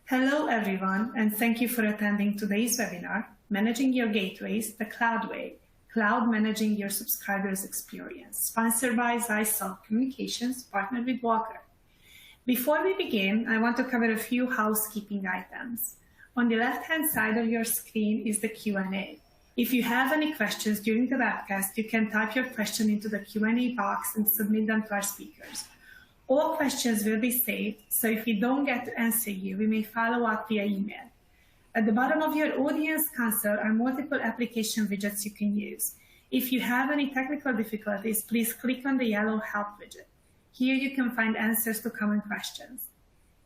Hello, everyone, and thank you for attending today's webinar, Managing Your Gateways the Cloud Way, Cloud Managing Your Subscribers Experience, sponsored by Zyxel Communications, partnered with Walker. Before we begin, I want to cover a few housekeeping items. On the left-hand side of your screen is the Q&A. If you have any questions during the webcast, you can type your question into the Q&A box and submit them to our speakers. All questions will be saved, so if we don't get to answer you, we may follow up via email. At the bottom of your audience console are multiple application widgets you can use. If you have any technical difficulties, please click on the yellow Help widget. Here you can find answers to common questions.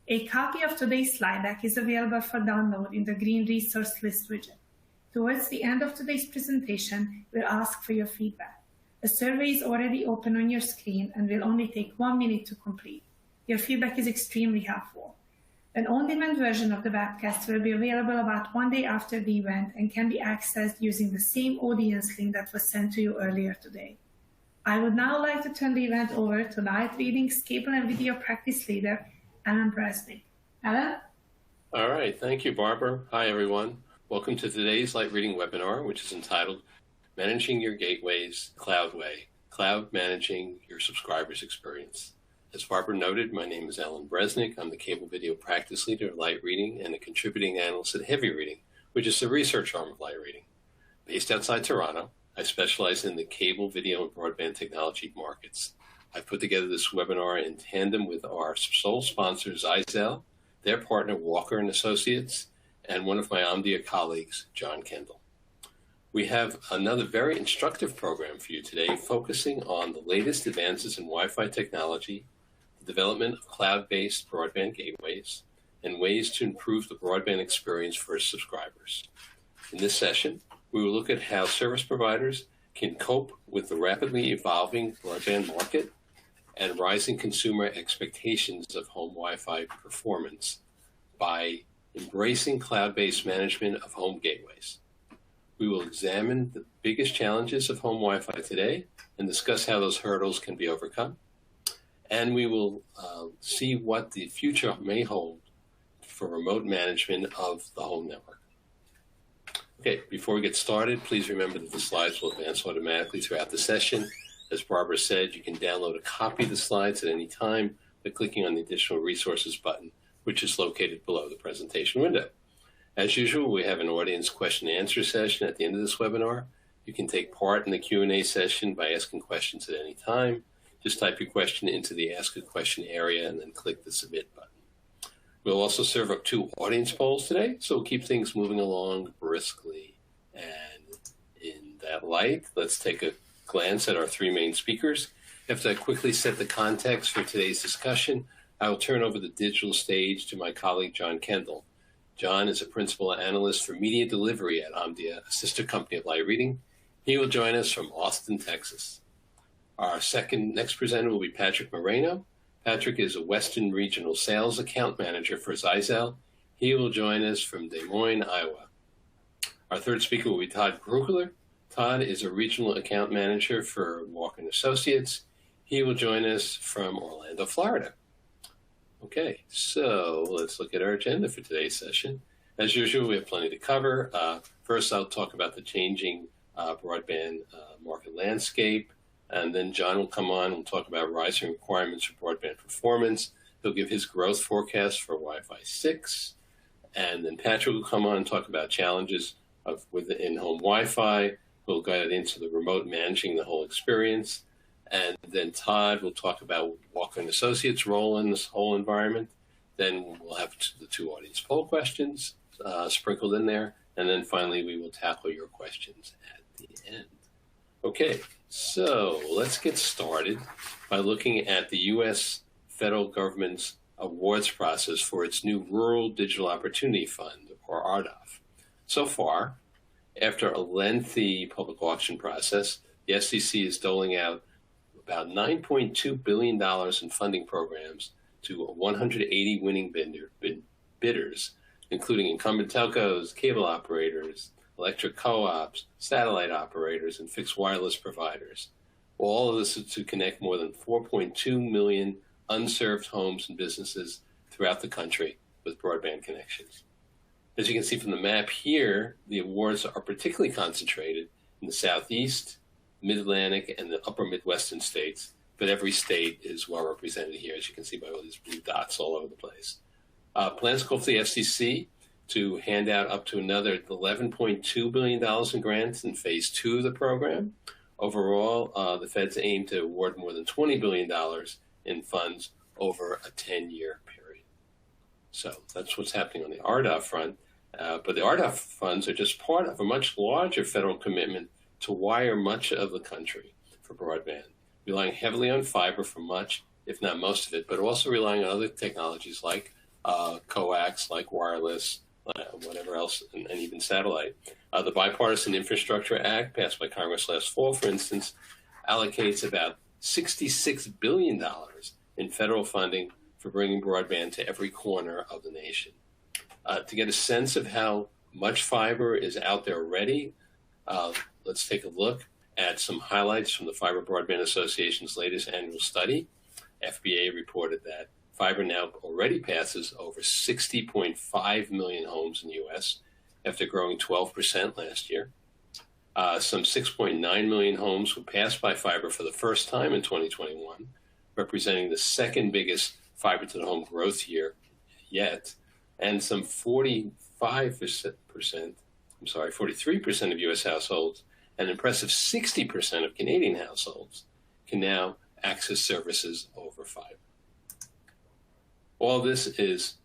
A copy of today's slide deck is available for download in the green resource list widget. Towards the end of today's presentation, we'll ask for your feedback. A survey is already open on your screen and will only take 1 minute to complete. Your feedback is extremely helpful. An on-demand version of the webcast will be available about 1 day after the event and can be accessed using the same audience link that was sent to you earlier today. I would now like to turn the event over to Light Reading's Cable and Video Practice Leader, Alan Bresnik. Alan? All right, thank you, Barbara. Hi, everyone. Welcome to today's Light Reading webinar, which is entitled Managing Your Gateways Cloud Way, Cloud Managing Your Subscribers Experience. As Barbara noted, my name is Alan Bresnik. I'm the Cable Video Practice Leader of Light Reading and a contributing analyst at Heavy Reading, which is the research arm of Light Reading. Based outside Toronto, I specialize in the cable, video, and broadband technology markets. I've put together this webinar in tandem with our sole sponsor, Zyxel, their partner, Walker and Associates, and one of my Omdia colleagues, John Kendall. We have another very instructive program for you today, focusing on the latest advances in Wi-Fi technology, the development of cloud-based broadband gateways, and ways to improve the broadband experience for subscribers. In this session, we will look at how service providers can cope with the rapidly evolving broadband market and rising consumer expectations of home Wi-Fi performance by embracing cloud-based management of home gateways. We will examine the biggest challenges of home Wi-Fi today and discuss how those hurdles can be overcome. And we will see what the future may hold for remote management of the home network. Okay, before we get started, please remember that the slides will advance automatically throughout the session. As Barbara said, you can download a copy of the slides at any time by clicking on the Additional Resources button, which is located below the presentation window. As usual, we have an audience question and answer session at the end of this webinar. You can take part in the Q&A session by asking questions at any time. Just type your question into the Ask a Question area and then click the Submit button. We'll also serve up 2 audience polls today, so we'll keep things moving along briskly. And in that light, let's take a glance at our 3 main speakers. After I quickly set the context for today's discussion, I will turn over the digital stage to my colleague, John Kendall. John is a principal analyst for media delivery at Omdia, a sister company of Light Reading. He will join us from Austin, Texas. Our next presenter will be Patrick Moreno. Patrick is a Western Regional Sales Account Manager for Zyxel. He will join us from Des Moines, Iowa. Our third speaker will be Todd Kerner. Todd is a Regional Account Manager for Walker & Associates. He will join us from Orlando, Florida. Okay, so let's look at our agenda for today's session. As usual, we have plenty to cover. First, I'll talk about the changing broadband market landscape, and then John will come on and talk about rising requirements for broadband performance. He'll give his growth forecast for Wi-Fi 6, and then Patrick will come on and talk about challenges with the in-home Wi-Fi. We'll guide into the remote managing the whole experience. And then Todd will talk about Walker & Associates' role in this whole environment. Then we'll have the 2 audience poll questions sprinkled in there. And then finally, we will tackle your questions at the end. Okay, so let's get started by looking at the U.S. federal government's awards process for its new Rural Digital Opportunity Fund, or RDOF. So far, after a lengthy public auction process, the FCC is doling out about $9.2 billion in funding programs to 180 winning bidders, including incumbent telcos, cable operators, electric co-ops, satellite operators, and fixed wireless providers. All of this is to connect more than 4.2 million unserved homes and businesses throughout the country with broadband connections. As you can see from the map here, the awards are particularly concentrated in the Southeast, Mid-Atlantic, and the upper Midwestern states, but every state is well represented here, as you can see by all these blue dots all over the place. Plans call for the FCC to hand out up to another $11.2 billion in grants in phase 2 of the program. Overall, the feds aim to award more than $20 billion in funds over a 10-year period. So that's what's happening on the RDOF front. But the RDOF funds are just part of a much larger federal commitment to wire much of the country for broadband, relying heavily on fiber for much, if not most of it, but also relying on other technologies like coax, like wireless, whatever else, and even satellite. The Bipartisan Infrastructure Act, passed by Congress last fall, for instance, allocates about $66 billion in federal funding for bringing broadband to every corner of the nation. To get a sense of how much fiber is out there already, let's take a look at some highlights from the Fiber Broadband Association's latest annual study. FBA reported that fiber now already passes over 60.5 million homes in the U.S. after growing 12% last year. Some 6.9 million homes were passed by fiber for the first time in 2021, representing the second biggest fiber to the home growth year yet. And some 43% of U.S. households and an impressive 60% of Canadian households can now access services over fiber. All this is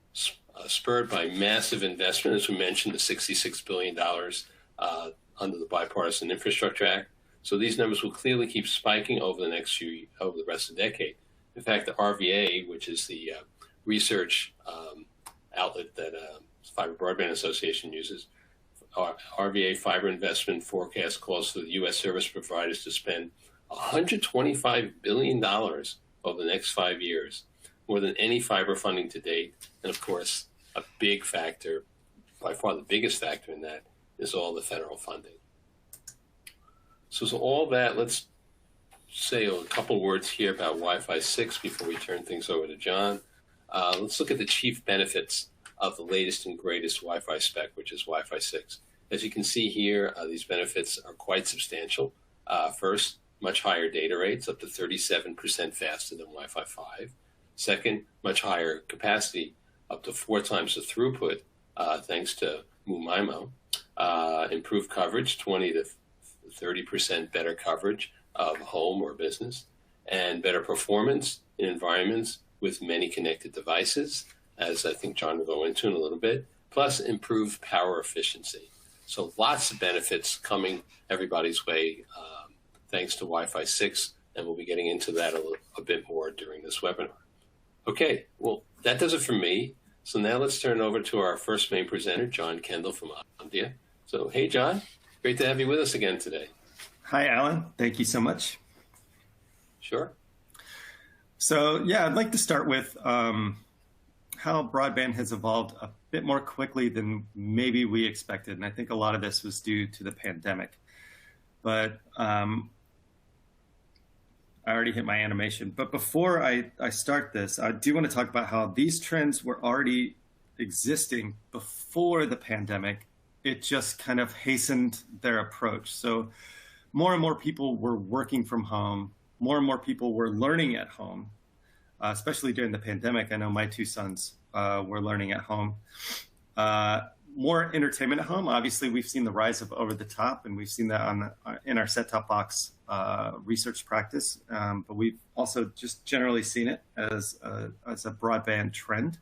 spurred by massive investment, as we mentioned, the $66 billion under the Bipartisan Infrastructure Act. So these numbers will clearly keep spiking over the rest of the decade. In fact, the RVA, which is the research outlet that Fiber Broadband Association uses, RVA fiber investment forecast calls for the U.S. service providers to spend $125 billion over the next 5 years, more than any fiber funding to date. And of course, a big factor, by far the biggest factor in that, is all the federal funding. So all that, let's say a couple words here about Wi-Fi 6 before we turn things over to John. Let's look at the chief benefits of the latest and greatest Wi-Fi spec, which is Wi-Fi 6. As you can see here, these benefits are quite substantial. First, much higher data rates, up to 37% faster than Wi-Fi 5. Second, much higher capacity, up to 4 times the throughput, thanks to MU-MIMO. Improved coverage, 20 to 30% better coverage of home or business, and better performance in environments with many connected devices, as I think John will go into in a little bit, plus improved power efficiency. So lots of benefits coming everybody's way thanks to Wi-Fi 6, and we'll be getting into that a bit more during this webinar. Okay, well, that does it for me. So now let's turn over to our first main presenter, John Kendall from Omdia. So, hey, John, great to have you with us again today. Hi, Alan. Thank you so much. Sure. So, yeah, I'd like to start with how broadband has evolved a bit more quickly than maybe we expected. And I think a lot of this was due to the pandemic. But I already hit my animation. But before I start this, I do want to talk about how these trends were already existing before the pandemic. It just kind of hastened their approach. So more and more people were working from home. More and more people were learning at home, especially during the pandemic. I know my 2 sons were learning at home. More entertainment at home. Obviously, we've seen the rise of over-the-top, and we've seen that in our set-top box research practice. But we've also just generally seen it as a broadband trend.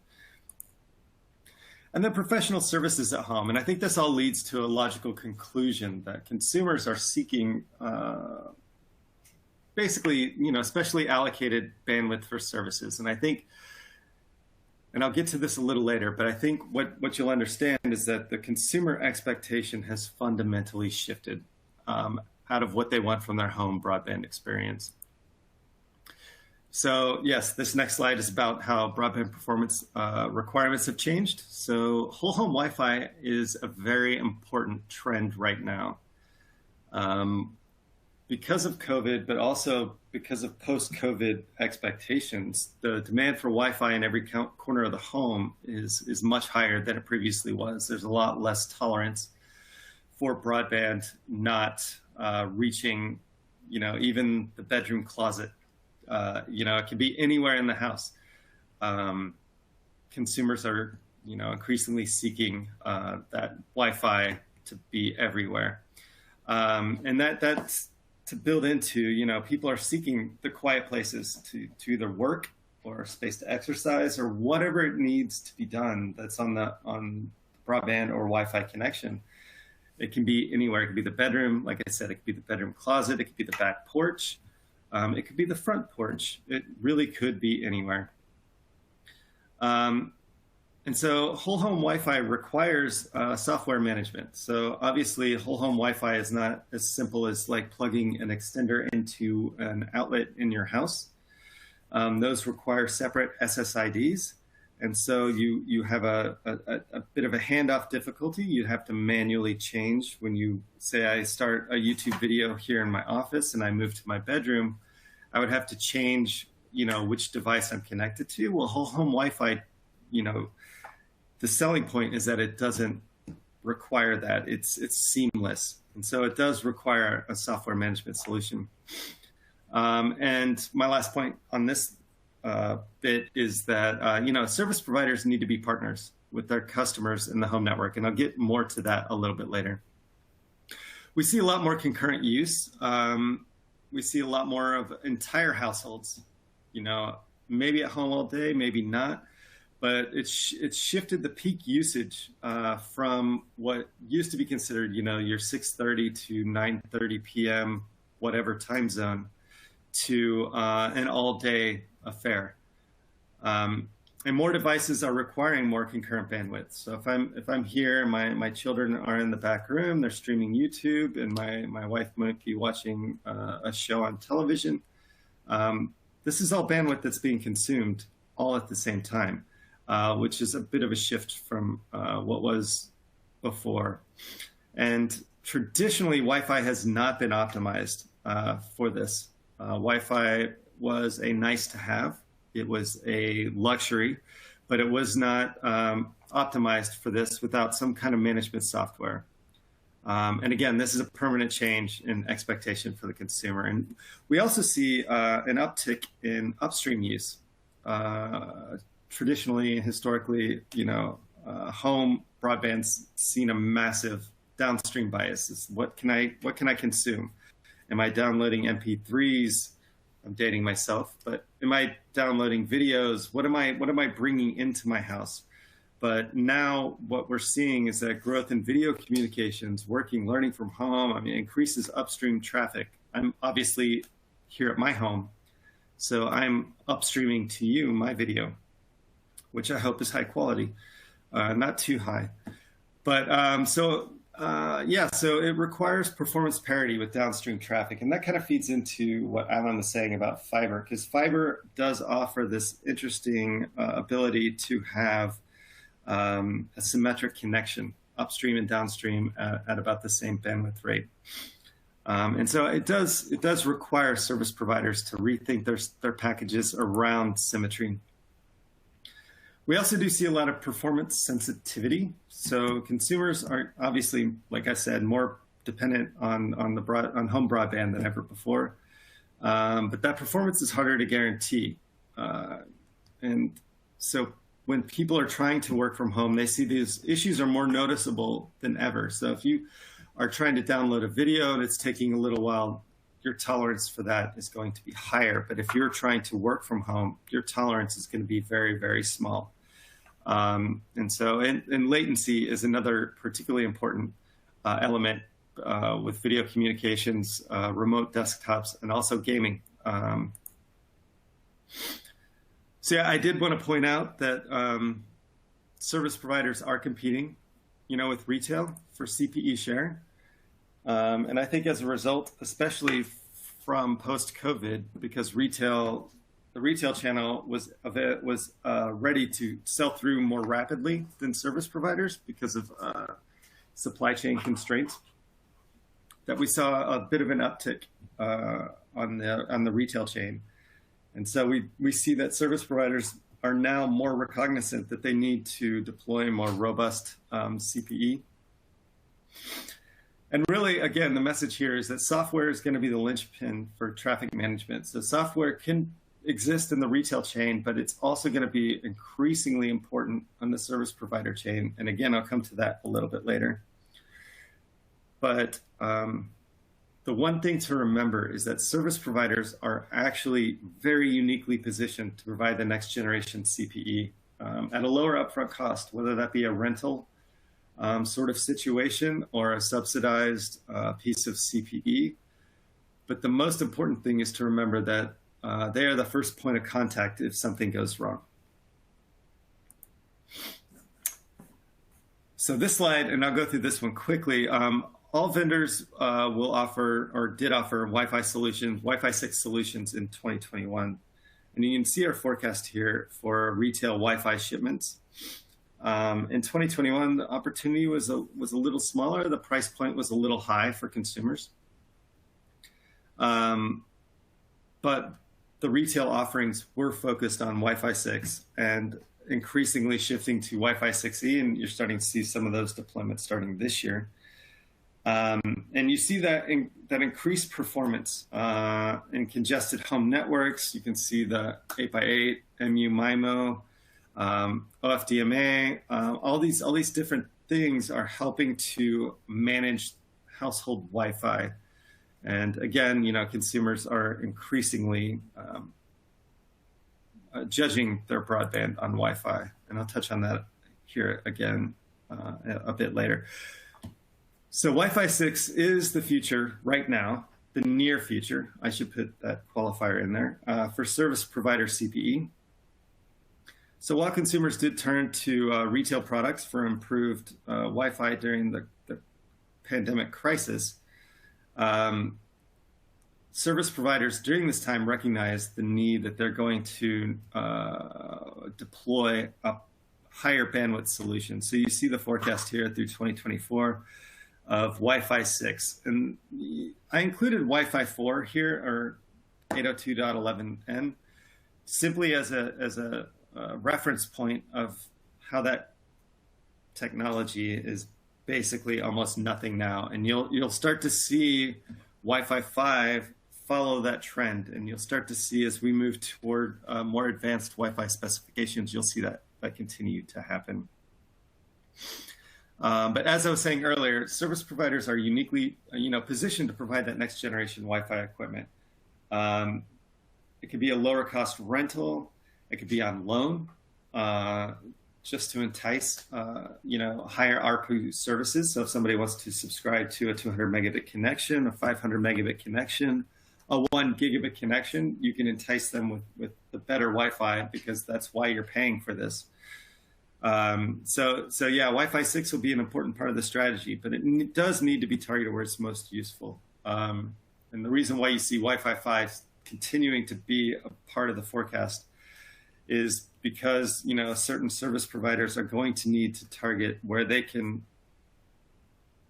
And then professional services at home. And I think this all leads to a logical conclusion that consumers are seeking basically, especially allocated bandwidth for services. And I think, and I'll get to this a little later, but I think what you'll understand is that the consumer expectation has fundamentally shifted out of what they want from their home broadband experience. So yes, this next slide is about how broadband performance requirements have changed. So whole home Wi-Fi is a very important trend right now. because of COVID, but also because of post-COVID expectations, the demand for Wi-Fi in every corner of the home is much higher than it previously was. There's a lot less tolerance for broadband not reaching, even the bedroom closet. It can be anywhere in the house. Consumers are, increasingly seeking that Wi-Fi to be everywhere. And that's to build into, people are seeking the quiet places to either work or space to exercise or whatever it needs to be done that's on broadband or Wi-Fi connection. It can be anywhere. It could be the bedroom. Like I said, it could be the bedroom closet. It could be the back porch. It could be the front porch. It really could be anywhere. And so whole home Wi-Fi requires software management. So obviously whole home Wi-Fi is not as simple as like plugging an extender into an outlet in your house. Those require separate SSIDs. And so you have a bit of a handoff difficulty. You have to manually change when you say I start a YouTube video here in my office and I move to my bedroom, I would have to change, which device I'm connected to. Well, whole home Wi-Fi, the selling point is that it doesn't require that. It's seamless. And so it does require a software management solution. And my last point on this bit is that, service providers need to be partners with their customers in the home network. And I'll get more to that a little bit later. We see a lot more concurrent use. We see a lot more of entire households, maybe at home all day, maybe not. But it's shifted the peak usage from what used to be considered, your 6:30 to 9:30 p.m., whatever time zone, to an all-day affair. And more devices are requiring more concurrent bandwidth. So if I'm here, my children are in the back room, they're streaming YouTube, and my wife might be watching a show on television. This is all bandwidth that's being consumed all at the same time. Which is a bit of a shift from what was before. And traditionally, Wi-Fi has not been optimized for this. Wi-Fi was a nice to have. It was a luxury, but it was not optimized for this without some kind of management software. And again, this is a permanent change in expectation for the consumer. And we also see an uptick in upstream use. Traditionally, historically, home broadband's seen a massive downstream bias. It's what can I consume? Am I downloading MP3s? I'm dating myself, but am I downloading videos? What am I bringing into my house? But now what we're seeing is that growth in video communications, working, learning from home, increases upstream traffic. I'm obviously here at my home, so I'm upstreaming to you my video, which I hope is high quality, not too high. But so it requires performance parity with downstream traffic. And that kind of feeds into what Alan was saying about fiber, because fiber does offer this interesting ability to have a symmetric connection upstream and downstream at about the same bandwidth rate. And so it does require service providers to rethink their packages around symmetry. We also do see a lot of performance sensitivity. So consumers are obviously, like I said, more dependent on home broadband than ever before. But that performance is harder to guarantee. And so when people are trying to work from home, they see these issues are more noticeable than ever. So if you are trying to download a video and it's taking a little while, your tolerance for that is going to be higher. But if you're trying to work from home, your tolerance is going to be very, very small. And latency is another particularly important element with video communications, remote desktops, and also gaming. So yeah, I did want to point out that service providers are competing, with retail for CPE share. And I think as a result, especially from post-COVID, because the retail channel was ready to sell through more rapidly than service providers because of supply chain constraints, that we saw a bit of an uptick on the retail chain. And so we see that service providers are now more recognizant that they need to deploy more robust CPE. And really, again, the message here is that software is going to be the linchpin for traffic management. So software can exist in the retail chain, but it's also going to be increasingly important on the service provider chain. And again, I'll come to that a little bit later. But the one thing to remember is that service providers are actually very uniquely positioned to provide the next generation CPE at a lower upfront cost, whether that be a rental sort of situation or a subsidized piece of CPE. But the most important thing is to remember that they are the first point of contact if something goes wrong. So this slide, and I'll go through this one quickly. All vendors will offer or did offer Wi-Fi solutions, Wi-Fi 6 solutions in 2021. And you can see our forecast here for retail Wi-Fi shipments. In 2021, the opportunity was a little smaller. The price point was a little high for consumers. But the retail offerings were focused on Wi-Fi 6 and increasingly shifting to Wi-Fi 6E, and you're starting to see some of those deployments starting this year. And you see that that increased performance in congested home networks. You can see the 8x8, MU-MIMO, OFDMA, all these different things are helping to manage household Wi-Fi. And again, consumers are increasingly judging their broadband on Wi-Fi. And I'll touch on that here again a bit later. So Wi-Fi 6 is the future right now, the near future. I should put that qualifier in there for service provider CPE. So while consumers did turn to retail products for improved Wi-Fi during the pandemic crisis, service providers during this time recognized the need that they're going to deploy a higher bandwidth solution. So you see the forecast here through 2024 of Wi-Fi 6. And I included Wi-Fi 4 here, or 802.11n, simply as a reference point of how that technology is basically almost nothing now. And you'll start to see Wi-Fi 5 follow that trend, and you'll start to see as we move toward more advanced Wi-Fi specifications, you'll see that continue to happen. But as I was saying earlier, service providers are uniquely, positioned to provide that next generation Wi-Fi equipment. It could be a lower cost rental. It could be on loan, just to entice, higher ARPU services. So if somebody wants to subscribe to a 200 megabit connection, a 500 megabit connection, a 1 gigabit connection, you can entice them with the better Wi-Fi, because that's why you're paying for this. So yeah, Wi-Fi 6 will be an important part of the strategy, but it does need to be targeted where it's most useful. And the reason why you see Wi-Fi 5 continuing to be a part of the forecast is because, certain service providers are going to need to target where they can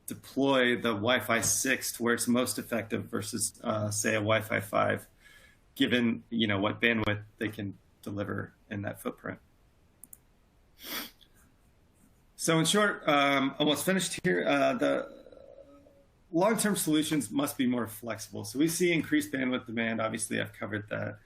deploy the Wi-Fi 6 to where it's most effective versus, say, a Wi-Fi 5, given, what bandwidth they can deliver in that footprint. So in short, almost finished here. The long-term solutions must be more flexible. So we see increased bandwidth demand. Obviously, I've covered that.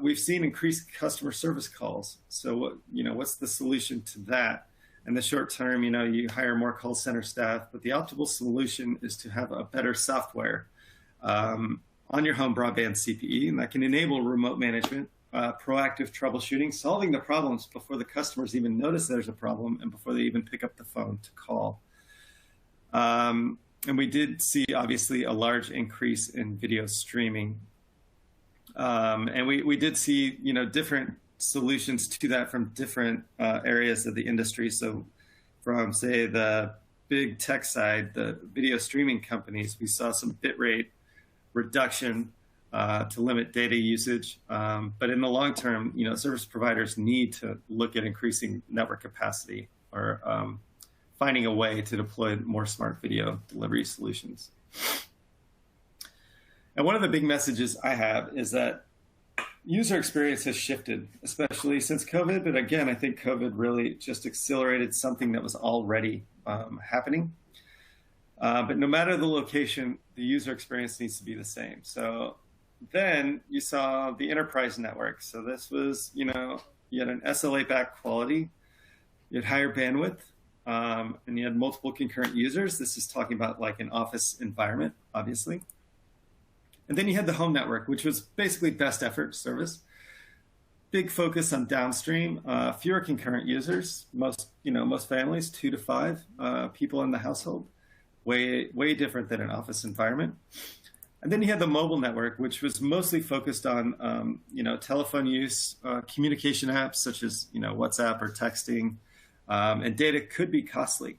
We've seen increased customer service calls. So, what's the solution to that? In the short term, you hire more call center staff, but the optimal solution is to have a better software on your home broadband CPE, and that can enable remote management, proactive troubleshooting, solving the problems before the customers even notice there's a problem and before they even pick up the phone to call. And we did see, obviously, a large increase in video streaming. And we did see, different solutions to that from different areas of the industry. So from, say, the big tech side, the video streaming companies, we saw some bitrate reduction to limit data usage. But in the long term, service providers need to look at increasing network capacity or finding a way to deploy more smart video delivery solutions. And one of the big messages I have is that user experience has shifted, especially since COVID. But again, I think COVID really just accelerated something that was already happening. But no matter the location, the user experience needs to be the same. So then you saw the enterprise network. So this was, you had an SLA-backed quality, you had higher bandwidth, and you had multiple concurrent users. This is talking about like an office environment, obviously. And then you had the home network, which was basically best effort service. Big focus on downstream, fewer concurrent users. Most families, 2 to 5 people in the household. Way different than an office environment. And then you had the mobile network, which was mostly focused on telephone use, communication apps such as WhatsApp or texting, and data could be costly.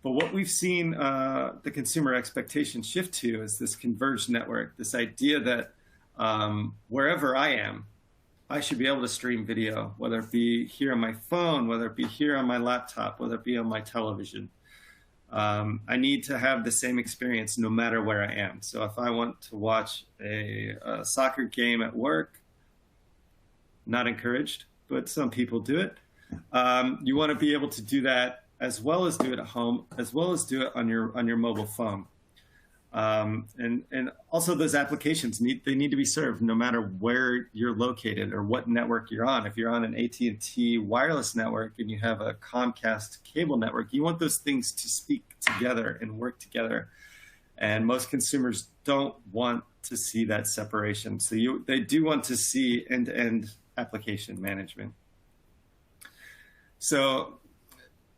But what we've seen the consumer expectation shift to is this converged network, this idea that wherever I am, I should be able to stream video, whether it be here on my phone, whether it be here on my laptop, whether it be on my television. I need to have the same experience no matter where I am. So if I want to watch a soccer game at work, not encouraged, but some people do it. You want to be able to do that as well as do it at home, as well as do it on your mobile phone. And also those applications need to be served no matter where you're located or what network you're on. If you're on an AT&T wireless network and you have a Comcast cable network, you want those things to speak together and work together. And most consumers don't want to see that separation. So they do want to see end-to-end application management. So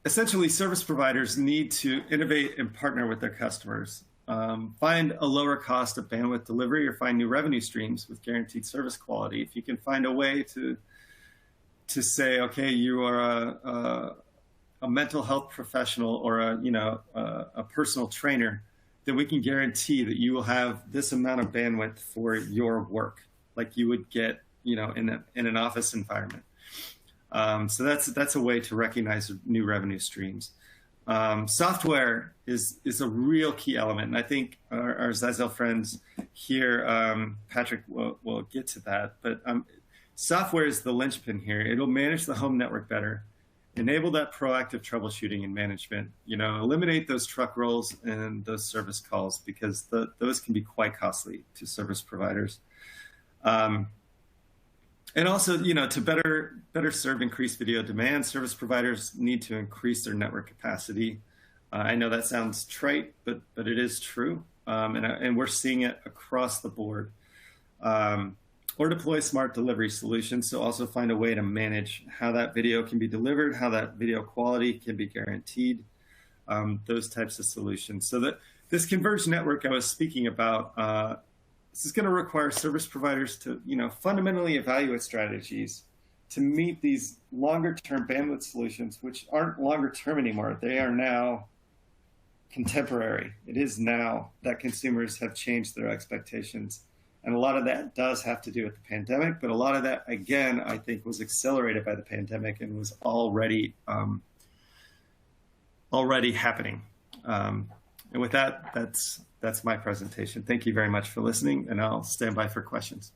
essentially, service providers need to innovate and partner with their customers. Find a lower cost of bandwidth delivery or find new revenue streams with guaranteed service quality. If you can find a way to say, okay, you are a mental health professional or a personal trainer, then we can guarantee that you will have this amount of bandwidth for your work, like you would get in an office environment. So that's a way to recognize new revenue streams. Software is a real key element, and I think our Zyxel friends here, Patrick, will get to that. But software is the linchpin here. It'll manage the home network better, enable that proactive troubleshooting and management. Eliminate those truck rolls and those service calls because those can be quite costly to service providers. And also, to better serve increased video demand, service providers need to increase their network capacity. I know that sounds trite, but it is true, and we're seeing it across the board. Or deploy smart delivery solutions, so also find a way to manage how that video can be delivered, how that video quality can be guaranteed, those types of solutions. So that this converged network I was speaking about, this is going to require service providers to, fundamentally evaluate strategies to meet these longer-term bandwidth solutions, which aren't longer-term anymore. They are now contemporary. It is now that consumers have changed their expectations. And a lot of that does have to do with the pandemic, but a lot of that, again, I think was accelerated by the pandemic and was already happening. And with that, that's my presentation. Thank you very much for listening, and I'll stand by for questions.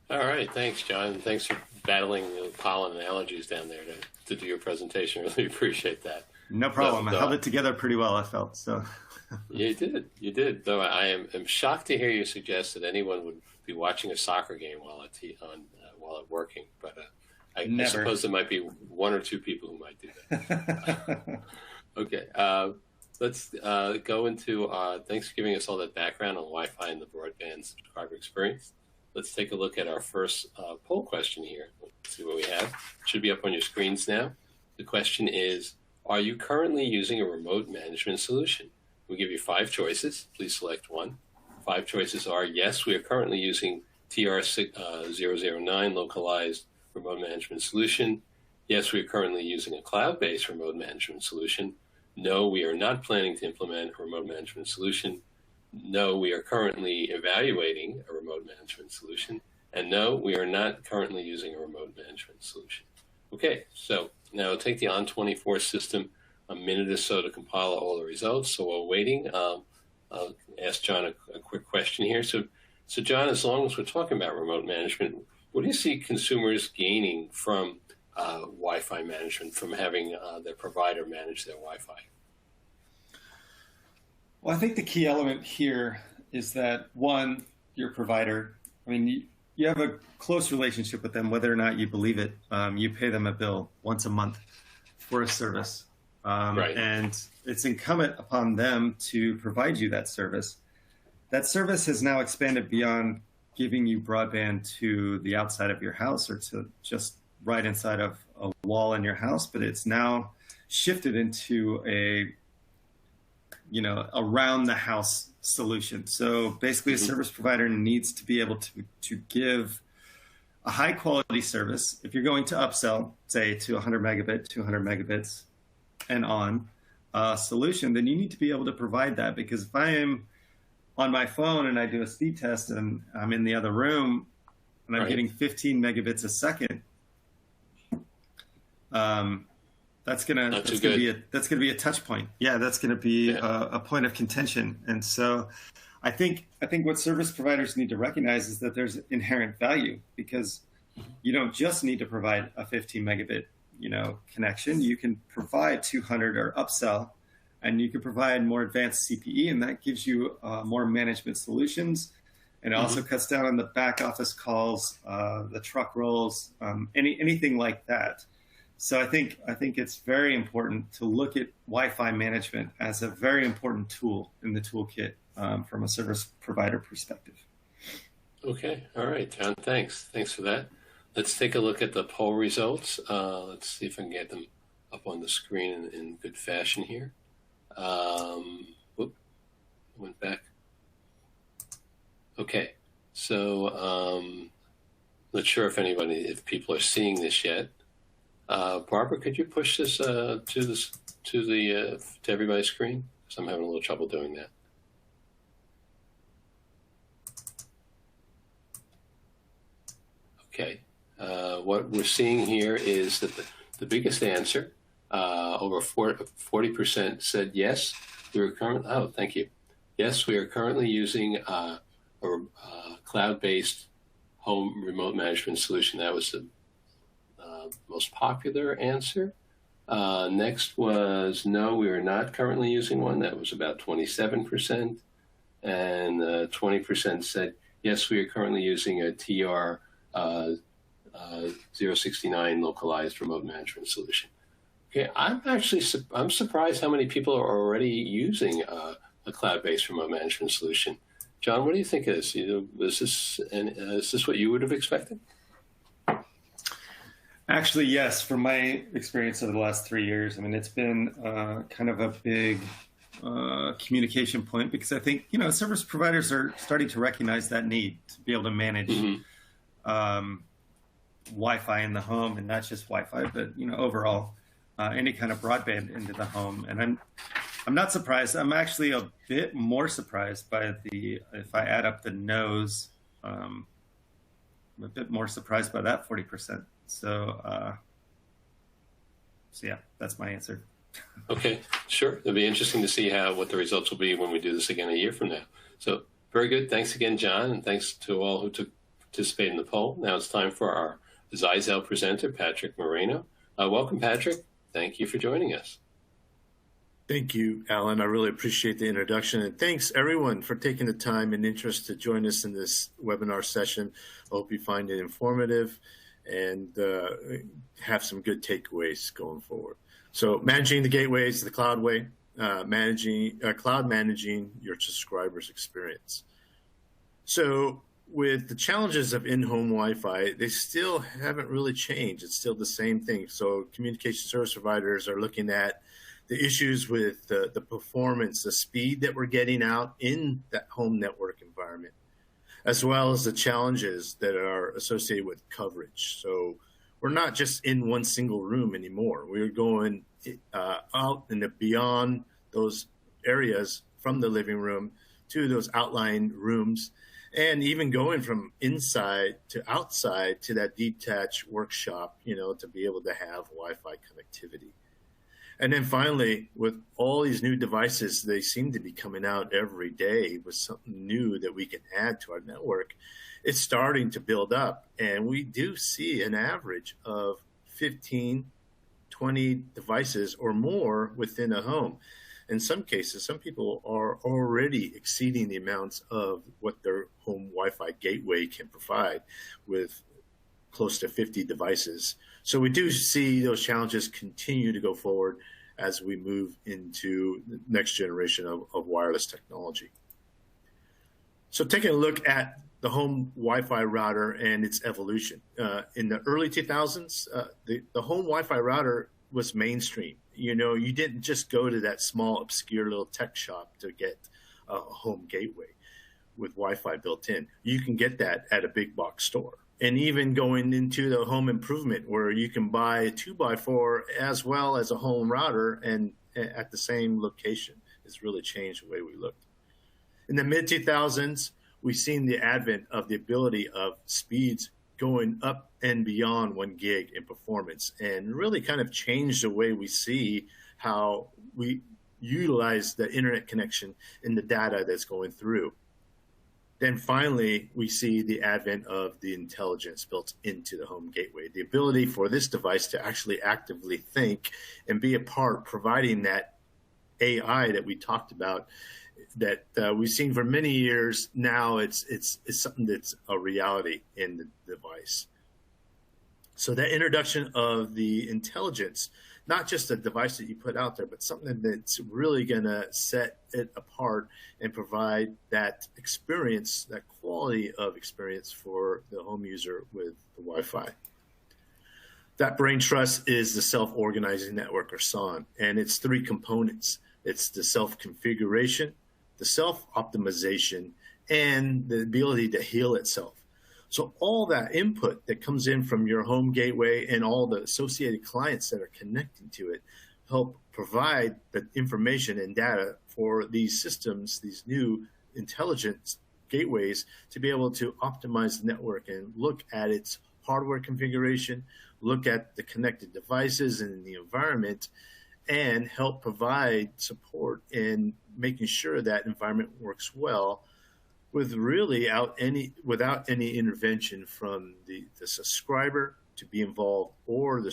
All right. Thanks, John. Thanks for battling the pollen and allergies down there to do your presentation. Really appreciate that. No problem. I held it together pretty well, I felt. So. You did. Though I am shocked to hear you suggest that anyone would be watching a soccer game while at working. But I suppose there might be one or two people who might do that. Okay. Let's go into, thanks for giving us all that background on Wi-Fi and the broadband subscriber experience. Let's take a look at our first poll question here. Let's see what we have. It should be up on your screens now. The question is, are you currently using a remote management solution? We give you 5 choices. Please select one. 5 choices are, yes, we are currently using TR009 localized remote management solution. Yes, we are currently using a cloud-based remote management solution. No, we are not planning to implement a remote management solution. No, we are currently evaluating a remote management solution. And no, we are not currently using a remote management solution. Okay, so now it'll take the ON24 system a minute or so to compile all the results. So while waiting, I'll ask John a quick question here. So John, as long as we're talking about remote management, what do you see consumers gaining from Wi-Fi management, from having their provider manage their Wi-Fi? Well, I think the key element here is that, one, your provider, I mean, you have a close relationship with them, whether or not you believe it. You pay them a bill once a month for a service. Right. And it's incumbent upon them to provide you that service. That service has now expanded beyond giving you broadband to the outside of your house or to just right inside of a wall in your house, but it's now shifted into a around the house solution. So basically a service provider needs to be able to give a high quality service. If you're going to upsell, say to 100 megabit, 200 megabits and on solution, then you need to be able to provide that, because if I am on my phone and I do a speed test and I'm in the other room and I'm getting 15 megabits a second, that's gonna be a touch point. Yeah, that's gonna be a point of contention. And so I think what service providers need to recognize is that there's inherent value, because you don't just need to provide a 15 megabit connection. You can provide 200 or upsell, and you can provide more advanced CPE, and that gives you more management solutions. And it also cuts down on the back office calls, the truck rolls, anything like that. So I think it's very important to look at Wi-Fi management as a very important tool in the toolkit from a service provider perspective. Okay. All right, John. Thanks for that. Let's take a look at the poll results. Let's see if I can get them up on the screen in good fashion here. Went back. Okay. So not sure if people are seeing this yet. Barbara, could you push this to everybody's screen? Because I'm having a little trouble doing that. Okay. What we're seeing here is that the biggest answer, over 40% said yes. Thank you. Yes, we are currently using a cloud-based home remote management solution. That was the most popular answer. Next was no, we are not currently using one. That was about 27%. And 20% said yes, we are currently using a TR 069 localized remote management solution. Okay, I'm surprised how many people are already using a cloud-based remote management solution. John, what do you think of this? Is this what you would have expected? Actually, yes. From my experience over the last 3 years, I mean, it's been kind of a big communication point, because I think, service providers are starting to recognize that need to be able to manage Wi-Fi in the home, and not just Wi-Fi, but, overall any kind of broadband into the home. And I'm not surprised. I'm actually a bit more surprised by if I add up the no's, I'm a bit more surprised by that 40%. So yeah, that's my answer. Okay, sure. It'll be interesting to see what the results will be when we do this again a year from now. So very good. Thanks again, John, and thanks to all who participated in the poll. Now it's time for our Zyxel presenter, Patrick Moreno. Welcome, Patrick. Thank you for joining us. Thank you, Alan. I really appreciate the introduction, and thanks everyone for taking the time and interest to join us in this webinar session. I hope you find it informative and have some good takeaways going forward. So managing the gateways the cloud way, cloud managing your subscribers' experience. So with the challenges of in-home Wi-Fi, they still haven't really changed. It's still the same thing. So communication service providers are looking at the issues with the performance, the speed that we're getting out in that home network environment, as well as the challenges that are associated with coverage. So we're not just in one single room anymore. We're going out and beyond those areas from the living room to those outlying rooms, and even going from inside to outside to that detached workshop, to be able to have Wi-Fi connectivity. And then finally, with all these new devices, they seem to be coming out every day with something new that we can add to our network. It's starting to build up, and we do see an average of 15, 20 devices or more within a home. In some cases, some people are already exceeding the amounts of what their home Wi-Fi gateway can provide with close to 50 devices. So we do see those challenges continue to go forward as we move into the next generation of wireless technology. So taking a look at the home Wi-Fi router and its evolution. In the early 2000s, the home Wi-Fi router was mainstream. You know, you didn't just go to that small, obscure little tech shop to get a home gateway with Wi-Fi built in. You can get that at a big box store. And even going into the home improvement where you can buy a 2x4 as well as a home router and at the same location has really changed the way we looked. In the mid-2000s, we've seen the advent of the ability of speeds going up and beyond 1 gig in performance and really kind of changed the way we see how we utilize the internet connection and the data that's going through. Then finally, we see the advent of the intelligence built into the home gateway, the ability for this device to actually actively think and be a part, providing that AI that we talked about that we've seen for many years. Now it's something that's a reality in the device. So that introduction of the intelligence, not just a device that you put out there, but something that's really going to set it apart and provide that experience, that quality of experience for the home user with the Wi-Fi. That brain trust is the self-organizing network, or SON, and it's 3 components. It's the self-configuration, the self-optimization, and the ability to heal itself. So all that input that comes in from your home gateway and all the associated clients that are connecting to it help provide the information and data for these systems, these new intelligent gateways, to be able to optimize the network and look at its hardware configuration, look at the connected devices and the environment, and help provide support in making sure that environment works well without any intervention from the subscriber to be involved, or the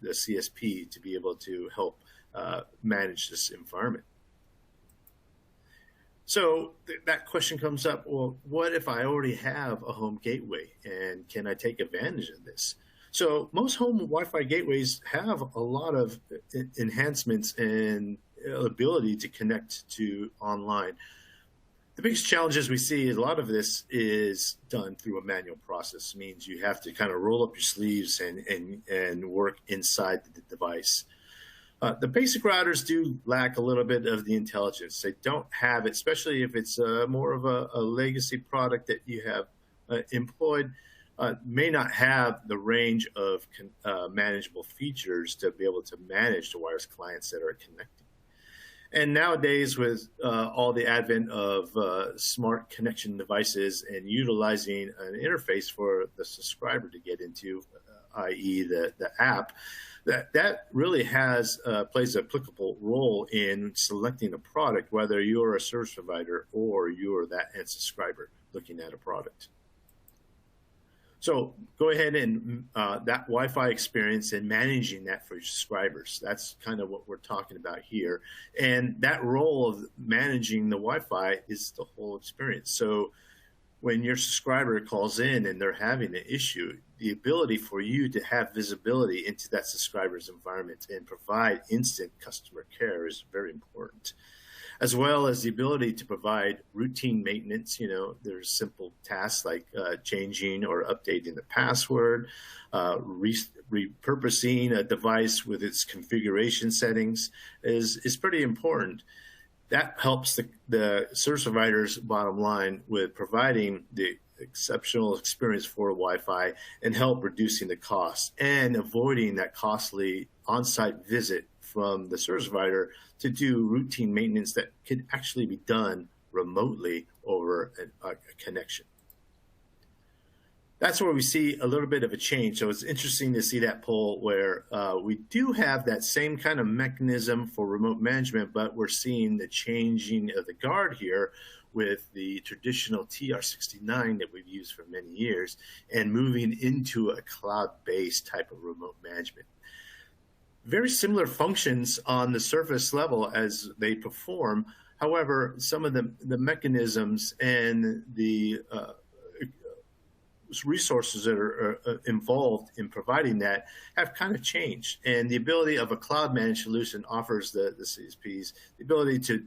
CSP to be able to help manage this environment. So that question comes up, well, what if I already have a home gateway, and can I take advantage of this? So most home Wi-Fi gateways have a lot of enhancements and ability to connect to online. The biggest challenges we see is a lot of this is done through a manual process. It means you have to kind of roll up your sleeves and work inside the device. The basic routers do lack a little bit of the intelligence. They don't have it, especially if it's more of a legacy product that you have employed. May not have the range of manageable features to be able to manage the wireless clients that are connected. And nowadays, with all the advent of smart connection devices and utilizing an interface for the subscriber to get into, i.e. the app, that really plays an applicable role in selecting a product, whether you're a service provider or you're that end subscriber looking at a product. So go ahead and that Wi-Fi experience and managing that for your subscribers. That's kind of what we're talking about here. And that role of managing the Wi-Fi is the whole experience. So when your subscriber calls in and they're having an issue, the ability for you to have visibility into that subscriber's environment and provide instant customer care is very important, as well as the ability to provide routine maintenance. You know, there's simple tasks like changing or updating the password, repurposing a device with its configuration settings is pretty important. That helps the service provider's bottom line with providing the exceptional experience for Wi-Fi and help reducing the cost and avoiding that costly on-site visit from the service provider to do routine maintenance that could actually be done remotely over a connection. that's where we see a little bit of a change. So it's interesting to see that poll where we do have that same kind of mechanism for remote management, but we're seeing the changing of the guard here with the traditional TR69 that we've used for many years and moving into a cloud-based type of remote management. Very similar functions on the surface level as they perform. However, some of the mechanisms and the resources that are involved in providing that have kind of changed. And the ability of a cloud managed solution offers the CSPs the ability to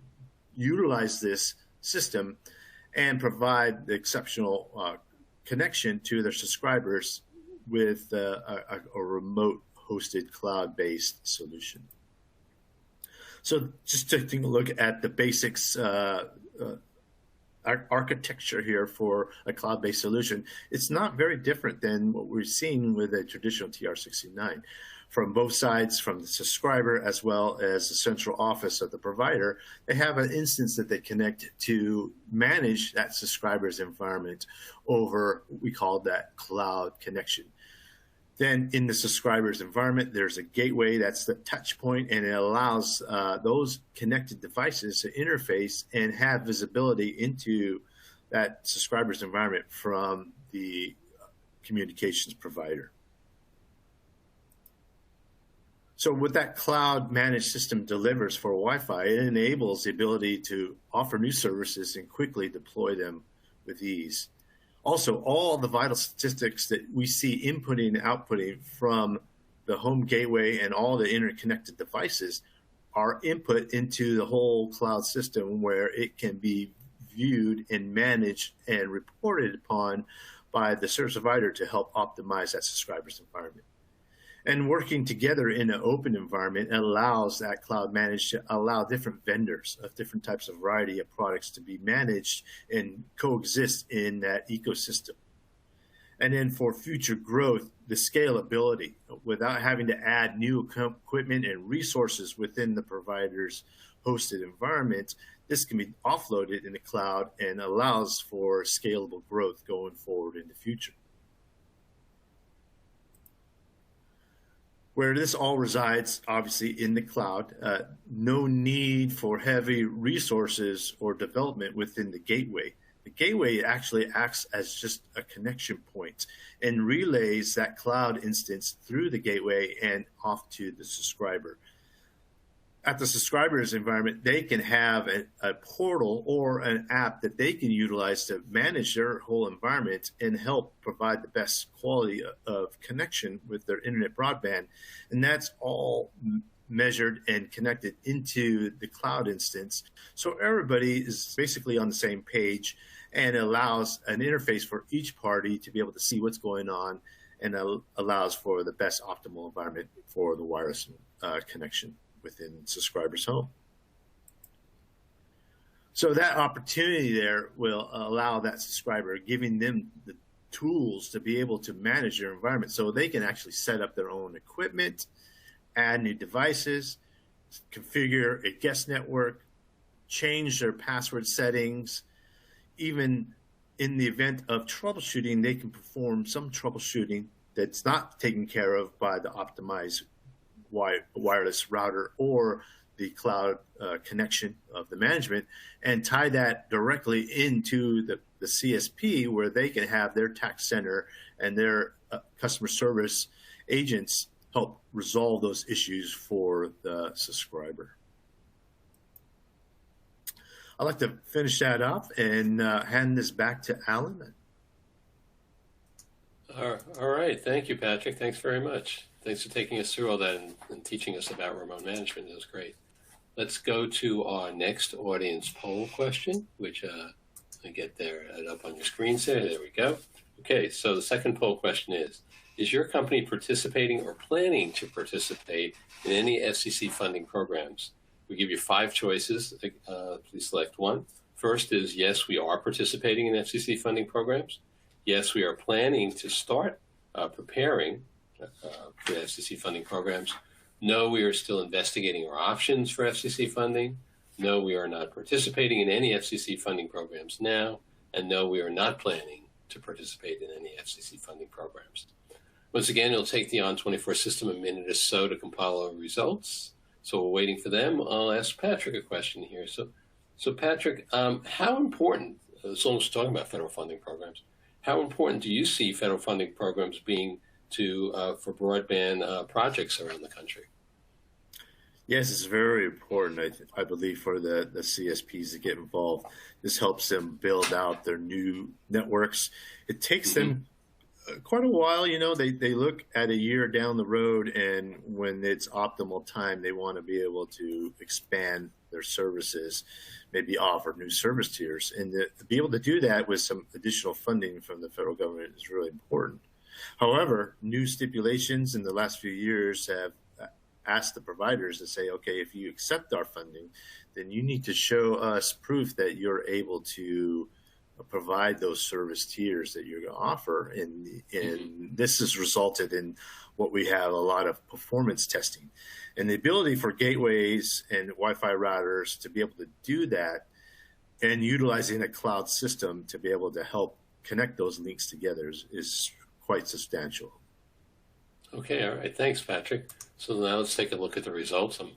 utilize this system and provide the exceptional connection to their subscribers with a remote hosted cloud-based solution. So just taking a look at the basics architecture here for a cloud-based solution, it's not very different than what we're seeing with a traditional TR69. From both sides, from the subscriber as well as the central office of the provider, they have an instance that they connect to manage that subscriber's environment over what we call that cloud connection. Then in the subscriber's environment, there's a gateway, that's the touch point, and it allows those connected devices to interface and have visibility into that subscriber's environment from the communications provider. So what that cloud managed system delivers for Wi-Fi, it enables the ability to offer new services and quickly deploy them with ease. Also, all the vital statistics that we see inputting and outputting from the home gateway and all the interconnected devices are input into the whole cloud system where it can be viewed and managed and reported upon by the service provider to help optimize that subscriber's environment. And working together in an open environment allows that cloud managed to allow different vendors of different types of variety of products to be managed and coexist in that ecosystem. And then for future growth, the scalability without having to add new equipment and resources within the provider's hosted environment, this can be offloaded in the cloud and allows for scalable growth going forward in the future. Where this all resides, obviously, in the cloud, no need for heavy resources or development within the gateway. The gateway actually acts as just a connection point and relays that cloud instance through the gateway and off to the subscriber. At the subscriber's environment, they can have a portal or an app that they can utilize to manage their whole environment and help provide the best quality of connection with their internet broadband. And that's all measured and connected into the cloud instance. So everybody is basically on the same page and allows an interface for each party to be able to see what's going on and allows for the best optimal environment for the wireless connection within subscriber's home. So that opportunity there will allow that subscriber, giving them the tools to be able to manage their environment so they can actually set up their own equipment, add new devices, configure a guest network, change their password settings. Even in the event of troubleshooting, they can perform some troubleshooting that's not taken care of by the optimized wireless router or the cloud connection of the management and tie that directly into the CSP where they can have their tax center and their customer service agents help resolve those issues for the subscriber. I'd like to finish that up and hand this back to Alan. All right. Thank you, Patrick. Thanks very much. Thanks for taking us through all that and teaching us about remote management. That was great. Let's go to our next audience poll question, which I get there up on your screens there. There we go. Okay, so the second poll question is your company participating or planning to participate in any FCC funding programs? We give you 5 choices. Please select one. First is yes, we are participating in FCC funding programs. Yes, we are planning to start preparing for FCC funding programs. No, we are still investigating our options for FCC funding. No, we are not participating in any FCC funding programs now. And no, we are not planning to participate in any FCC funding programs. Once again, it'll take the On24 system a minute or so to compile our results. So we're waiting for them. I'll ask Patrick a question here. So Patrick, how important, as long as we're talking about federal funding programs, how important do you see federal funding programs being for broadband projects around the country? Yes, it's very important, I believe, for the CSPs to get involved. This helps them build out their new networks. It takes them quite a while. You know, they look at a year down the road, and when it's optimal time, they want to be able to expand their services, maybe offer new service tiers. And to be able to do that with some additional funding from the federal government is really important. However, new stipulations in the last few years have asked the providers to say, okay, if you accept our funding, then you need to show us proof that you're able to provide those service tiers that you're going to offer. And this has resulted in what we have a lot of performance testing. And the ability for gateways and Wi-Fi routers to be able to do that and utilizing a cloud system to be able to help connect those links together is quite substantial. Okay, all right. Thanks, Patrick. So now let's take a look at the results. I'm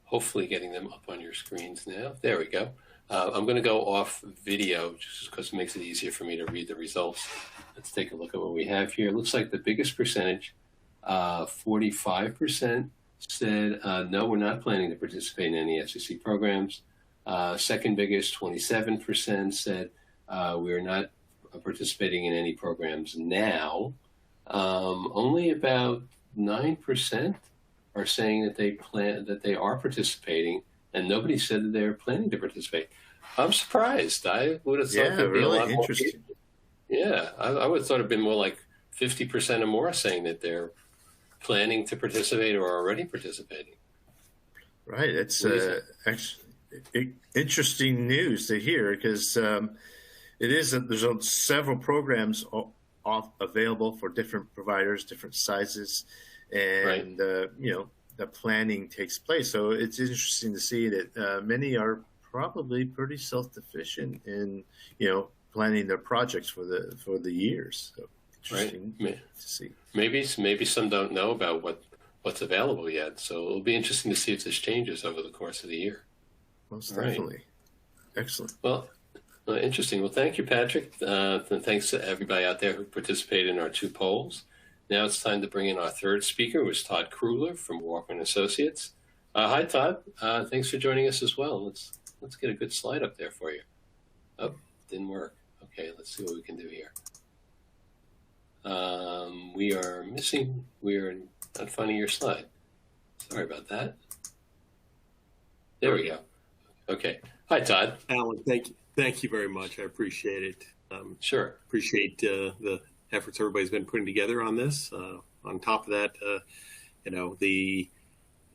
hopefully getting them up on your screens now. There we go. I'm going to go off video just because it makes it easier for me to read the results. Let's take a look at what we have here. It looks like the biggest percentage, 45%, said, no, we're not planning to participate in any FCC programs. Second biggest, 27%, said, we're not participating in any programs now. Only about 9% are saying that they are participating, and nobody said that they're planning to participate. I'm surprised. I would have thought there'd be a lot interesting. More. Yeah, I would have thought it'd been more like 50% or more saying that they're planning to participate or are already participating. Right. It's actually interesting news to hear because there's several programs available for different providers, different sizes, and the planning takes place. So it's interesting to see that many are probably pretty self-sufficient in planning their projects for the years. So interesting to see. Maybe some don't know about what's available yet. So it'll be interesting to see if this changes over the course of the year. Most definitely. Right. Excellent. Well, interesting. Well, thank you, Patrick. And thanks to everybody out there who participated in our 2 polls. Now it's time to bring in our third speaker, who is Todd Kerner from Walker & Associates. Hi, Todd. Thanks for joining us as well. Let's get a good slide up there for you. Oh, didn't work. Okay, let's see what we can do here. We are not finding your slide. Sorry about that. There we go. Okay. Hi, Todd. Alan, thank you very much. I appreciate it. Sure. Appreciate the efforts everybody's been putting together on this. On top of that, the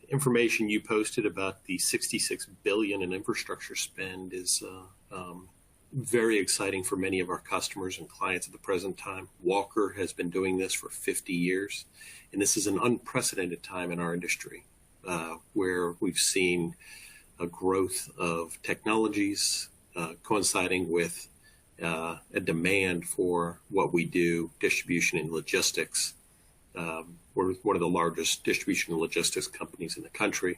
information you posted about the $66 billion in infrastructure spend is very exciting for many of our customers and clients at the present time. Walker has been doing this for 50 years, and this is an unprecedented time in our industry where we've seen a growth of technologies coinciding with a demand for what we do, distribution and logistics. We're one of the largest distribution and logistics companies in the country,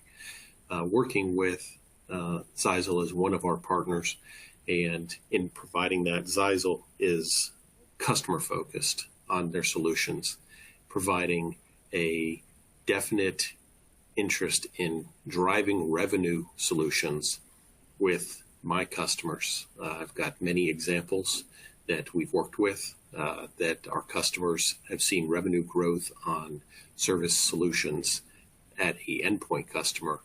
working with Zyxel as one of our partners. And in providing that, Zyxel is customer focused on their solutions, providing a definite interest in driving revenue solutions with my customers. I've got many examples that we've worked with that our customers have seen revenue growth on service solutions at the endpoint customer.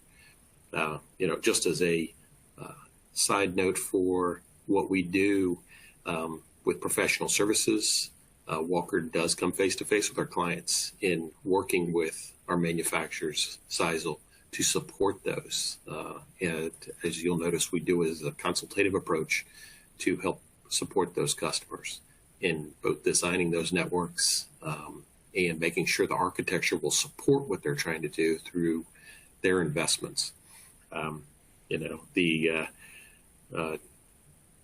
Just as a side note for what we do with professional services, Walker does come face to face with our clients in working with our manufacturers, Zyxel, to support those. And as you'll notice, we do as a consultative approach to help support those customers in both designing those networks and making sure the architecture will support what they're trying to do through their investments. The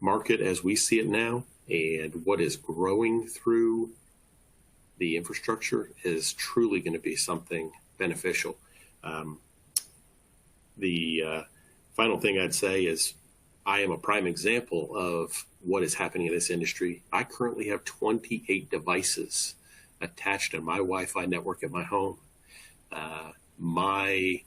market as we see it now and what is growing through the infrastructure is truly going to be something beneficial. The final thing I'd say is I am a prime example of what is happening in this industry. I currently have 28 devices attached to my Wi-Fi network at my home. My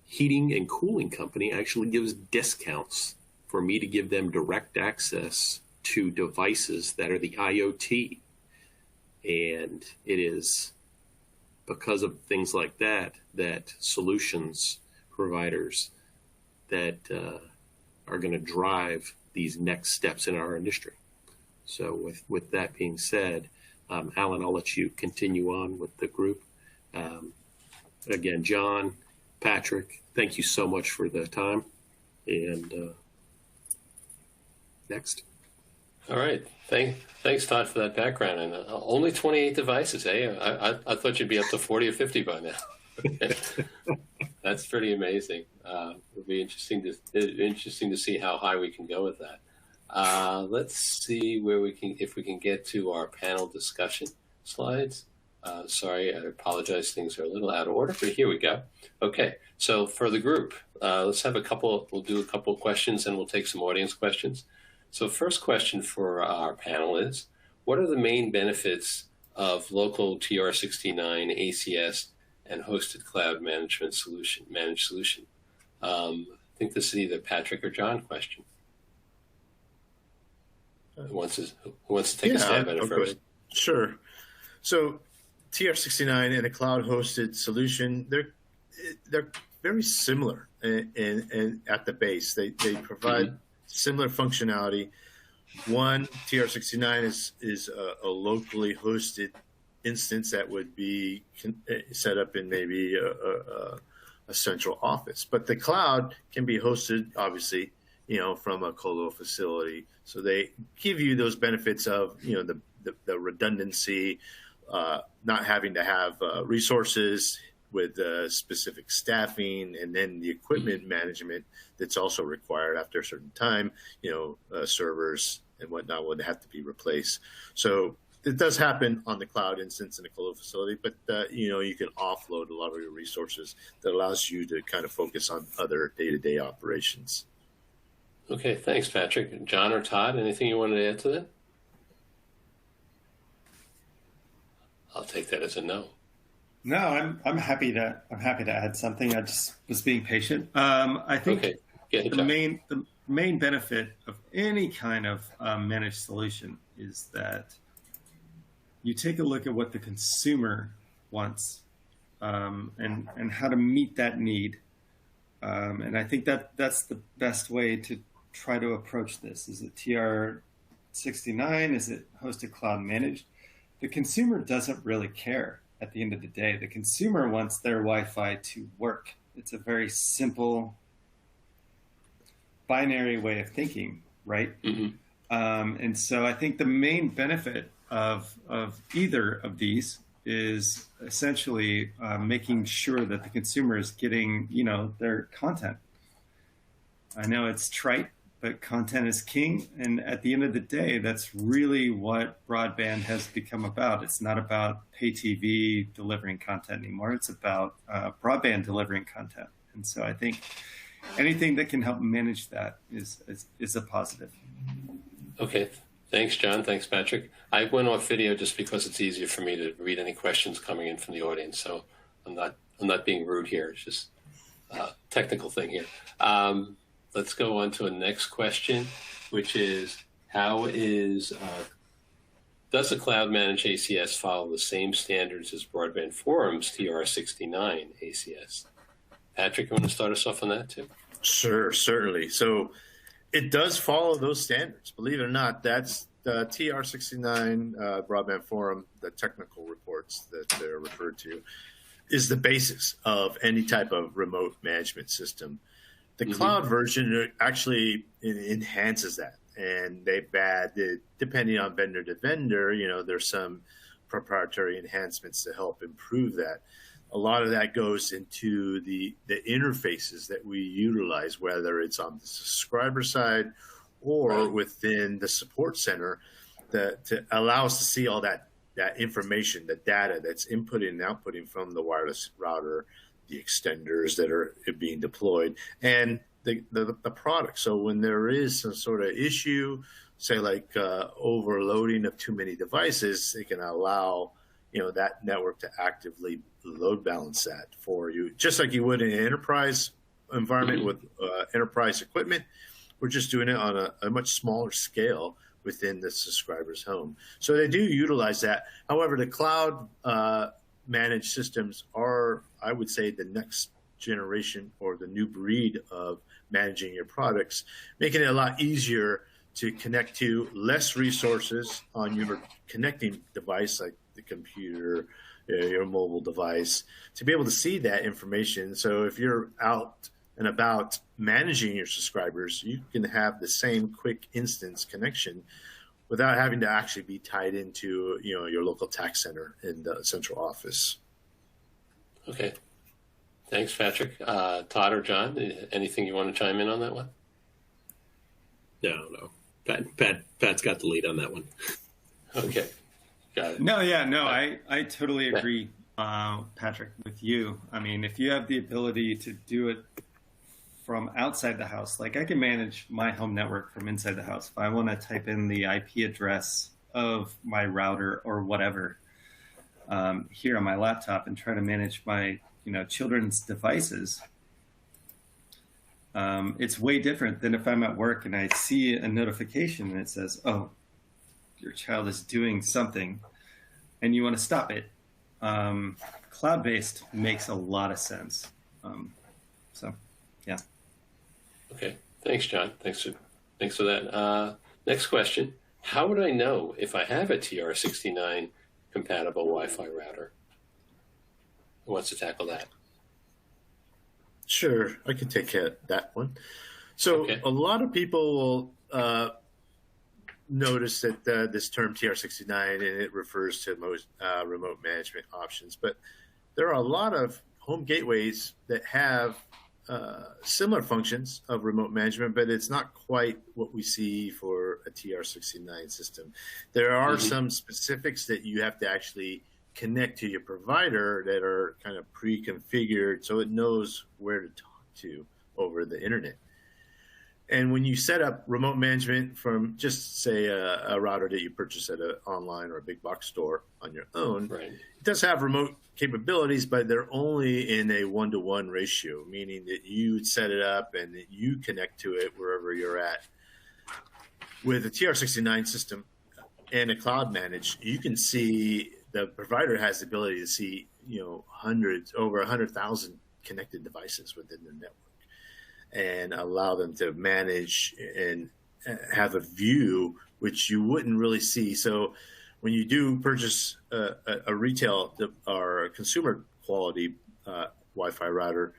heating and cooling company actually gives discounts for me to give them direct access to devices that are the IoT. And it is because of things like that solutions providers that are going to drive these next steps in our industry. So with that being said, Alan, I'll let you continue on with the group. Again, John, Patrick, thank you so much for the time. And next. All right. Thanks, Todd, for that background. And only 28 devices, eh? I thought you'd be up to 40 or 50 by now. That's pretty amazing. It'll be interesting to see how high we can go with that. Let's see if we can get to our panel discussion slides. Sorry, I apologize. Things are a little out of order, but here we go. Okay, so for the group, let's have we'll do a couple of questions and we'll take some audience questions. So first question for our panel is, what are the main benefits of local TR69 ACS and hosted cloud managed solution? I think this is either Patrick or John question. Who wants to take a stab at it first? Sure. So TR69 and a cloud-hosted solution, they're very similar in at the base. They provide similar functionality. One, TR69 is a locally hosted instance that would be set up in maybe a central office, but the cloud can be hosted, obviously, from a colo facility. So they give you those benefits of the redundancy, not having to have resources with specific staffing, and then the equipment management that's also required after a certain time. Servers and whatnot would have to be replaced. So it does happen on the cloud instance in a colo facility, but you can offload a lot of your resources that allows you to kind of focus on other day-to-day operations. Okay, thanks, Patrick. John or Todd, anything you wanted to add to that? I'll take that as a no. No, I'm happy to add something. I just was being patient. I think the main benefit of any kind of managed solution is that you take a look at what the consumer wants and how to meet that need. And I think that's the best way to try to approach this. Is it TR69? Is it hosted cloud managed? The consumer doesn't really care at the end of the day. The consumer wants their Wi-Fi to work. It's a very simple binary way of thinking, right? Mm-hmm. And so I think the main benefit of either of these is essentially making sure that the consumer is getting, their content. I know it's trite, but content is king. And at the end of the day, that's really what broadband has become about. It's not about pay TV delivering content anymore. It's about broadband delivering content. And so I think anything that can help manage that is a positive. Okay. Thanks, John. Thanks, Patrick. I went off video just because it's easier for me to read any questions coming in from the audience. So I'm not being rude here. It's just a technical thing here. Let's go on to a next question, which is does the cloud managed ACS follow the same standards as Broadband Forum's TR69 ACS? Patrick, you want to start us off on that too? Sure, certainly. So it does follow those standards. Believe it or not, that's the TR69 Broadband Forum, the technical reports that they're referred to, is the basis of any type of remote management system. The cloud version actually enhances that, and they've added, depending on vendor to vendor, there's some proprietary enhancements to help improve that. A lot of that goes into the interfaces that we utilize, whether it's on the subscriber side or within the support center to allow us to see all that information, the data that's inputting and outputting from the wireless router, the extenders that are being deployed, and the product. So when there is some sort of issue, say like overloading of too many devices, it can allow that network to actively load balance that for you, just like you would in an enterprise environment with enterprise equipment. We're just doing it on a much smaller scale within the subscriber's home. So they do utilize that. However, the cloud managed systems are, I would say, the next generation or the new breed of managing your products, making it a lot easier to connect to less resources on your connecting device, like the computer, your mobile device, to be able to see that information. So if you're out and about managing your subscribers, you can have the same quick instance connection without having to actually be tied into your local tax center in the central office. Okay. Thanks, Patrick. Todd or John, anything you want to chime in on that one? No. Pat's got the lead on that one. Okay. Got it. I totally agree, Patrick, with you. I mean, if you have the ability to do it from outside the house, like I can manage my home network from inside the house. If I want to type in the IP address of my router or whatever here on my laptop and try to manage my children's devices, it's way different than if I'm at work and I see a notification and it says, oh, your child is doing something and you want to stop it. Cloud-based makes a lot of sense. Yeah. Okay. Thanks, John. Thanks for that. Next question. How would I know if I have a TR69 compatible Wi-Fi router? Who wants to tackle that? Sure, I can take that one. So a lot of people will notice that this term TR69, and it refers to most remote management options. But there are a lot of home gateways that have similar functions of remote management, but it's not quite what we see for a TR69 system. There are some specifics that you have to actually connect to your provider that are kind of pre-configured so it knows where to talk to over the internet. And when you set up remote management from just say a router that you purchase at an online or a big box store on your own, it does have remote capabilities, but they're only in a 1-to-1 ratio, meaning that you set it up and that you connect to it wherever you're at. With a TR69 system and a cloud managed, you can see the provider has the ability to see, over 100,000 connected devices within their network and allow them to manage and have a view which you wouldn't really see. So when you do purchase a retail or a consumer quality Wi-Fi router,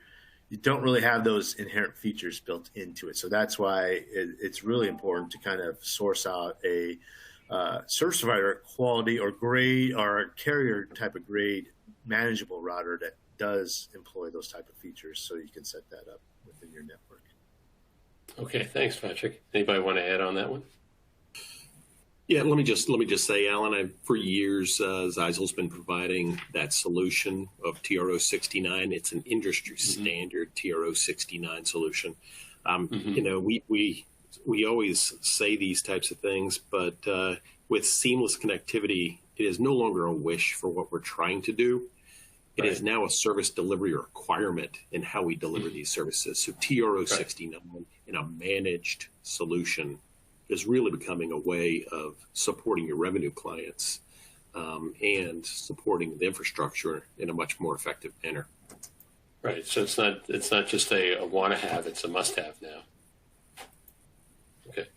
you don't really have those inherent features built into it. So that's why it's really important to kind of source out a service provider quality or grade or carrier type of grade manageable router that does employ those type of features, so you can set that up within your network. Okay, thanks, Patrick. Anybody want to add on that one? Yeah, let me just say, Alan, for years, Zyxel's been providing that solution of TR069. It's an industry standard TR069 solution. We always say these types of things, but with seamless connectivity, it is no longer a wish for what we're trying to do. It is now a service delivery requirement in how we deliver these services. So TR069 in a managed solution is really becoming a way of supporting your revenue clients and supporting the infrastructure in a much more effective manner. Right. So it's not just a want to have; it's a must have now. Okay.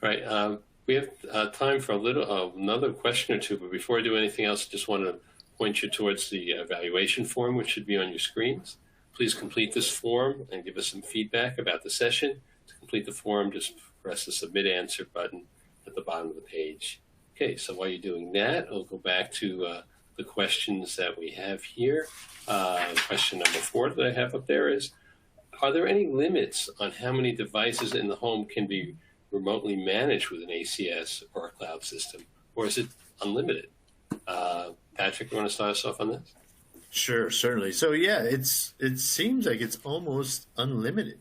All right. We have time for another question or two, but before I do anything else, I just want to point you towards the evaluation form, which should be on your screens. Please complete this form and give us some feedback about the session. To complete the form, just press the Submit Answer button at the bottom of the page. Okay, so while you're doing that, I'll go back to the questions that we have here. Question number 4 that I have up there is, are there any limits on how many devices in the home can be remotely managed with an ACS or a cloud system, or is it unlimited? Patrick, you want to start us off on this? Sure, certainly. So yeah, it seems like it's almost unlimited.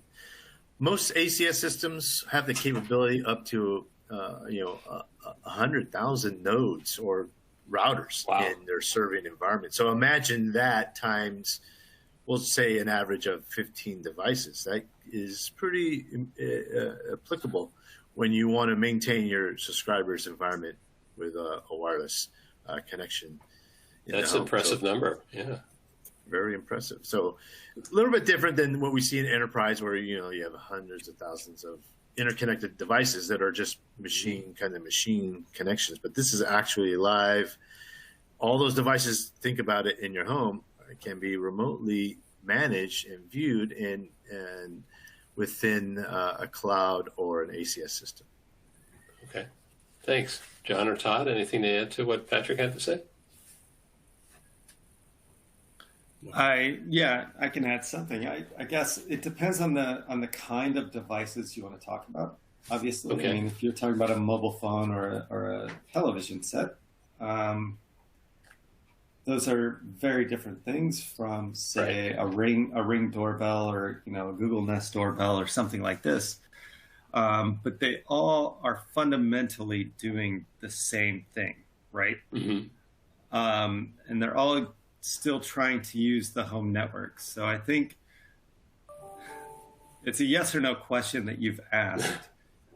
Most ACS systems have the capability up to 100,000 nodes or routers in their serving environment. So imagine that times, we'll say, an average of 15 devices. That is pretty applicable when you want to maintain your subscribers' environment with a wireless connection. That's an impressive number. Yeah. Very impressive. So a little bit different than what we see in enterprise, where you have hundreds of thousands of interconnected devices that are just machine connections. But this is actually live. All those devices, think about it, in your home, can be remotely managed and viewed and within a cloud or an ACS system. Okay. Thanks. John or Todd, anything to add to what Patrick had to say? I can add something. I guess it depends on the kind of devices you want to talk about. Obviously, okay. I mean, if you're talking about a mobile phone or a television set, those are very different things from, say, a Ring doorbell or a Google Nest doorbell or something like this. But they all are fundamentally doing the same thing, right? Mm-hmm. And they're all still trying to use the home network. So I think it's a yes or no question that you've asked.